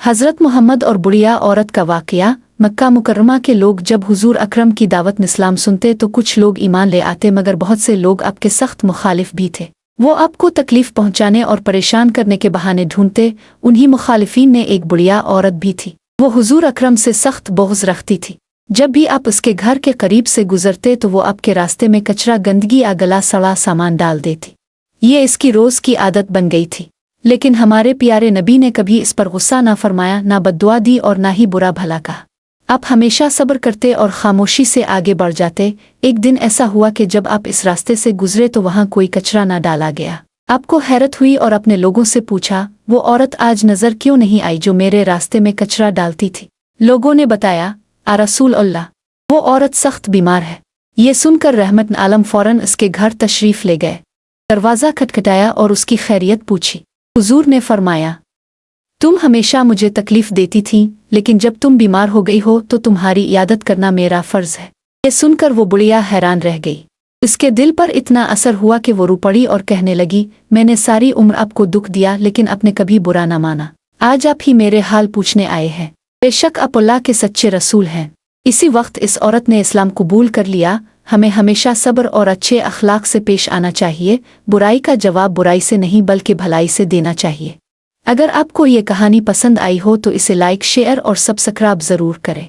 हज़रत मोहम्मद और बुढ़िया औरत का वाक़या। मक्का मुकर्रमा के लोग जब हुजूर अकरम की दावत इस्लाम सुनते तो कुछ लोग ईमान ले आते, मगर बहुत से लोग आपके सख्त मुखालिफ भी थे। वो आपको तकलीफ़ पहुँचाने और परेशान करने के बहाने ढूंढते। उन्हीं मुखालिफिन में एक बुढ़िया औरत भी थी। वो हुजूर अकरम से सख्त बुग़्ज़ रखती थी। जब भी आप उसके घर के करीब से गुजरते तो वो आपके रास्ते में कचरा, गंदगी या गला सड़ा सामान डाल देती। ये इसकी रोज़ की आदत बन गई थी। लेकिन हमारे प्यारे नबी ने कभी इस पर गुस्सा ना फरमाया, ना बद्दुआ दी और ना ही बुरा भला कहा। आप हमेशा सब्र करते और खामोशी से आगे बढ़ जाते। एक दिन ऐसा हुआ कि जब आप इस रास्ते से गुजरे तो वहाँ कोई कचरा ना डाला गया। आपको हैरत हुई और अपने लोगों से पूछा, वो औरत आज नज़र क्यों नहीं आई जो मेरे रास्ते में कचरा डालती थी? लोगों ने बताया, आ रसूल अल्लाह, वो औरत सख्त बीमार है। ये सुनकर रहमत आलम फ़ौरन उसके घर तशरीफ़ ले गए। दरवाज़ा खटखटाया और उसकी खैरियत पूछी। हुजूर ने फरमाया, तुम हमेशा मुझे तकलीफ़ देती थी, लेकिन जब तुम बीमार हो गई हो तो तुम्हारी इयादत करना मेरा फ़र्ज़ है। ये सुनकर वो बुढ़िया हैरान रह गई। उसके दिल पर इतना असर हुआ कि वो रो पड़ी और कहने लगी, मैंने सारी उम्र आपको दुख दिया, लेकिन आपने कभी बुरा न माना। आज आप ही मेरे हाल पूछने आए हैं। बेशक आप अल्लाह के सच्चे रसूल हैं। इसी वक्त इस औरत ने इस्लाम कबूल कर लिया। हमें हमेशा सब्र और अच्छे अखलाक से पेश आना चाहिए। बुराई का जवाब बुराई से नहीं बल्कि भलाई से देना चाहिए। अगर आपको ये कहानी पसंद आई हो तो इसे लाइक, शेयर और सब्सक्राइब ज़रूर करें।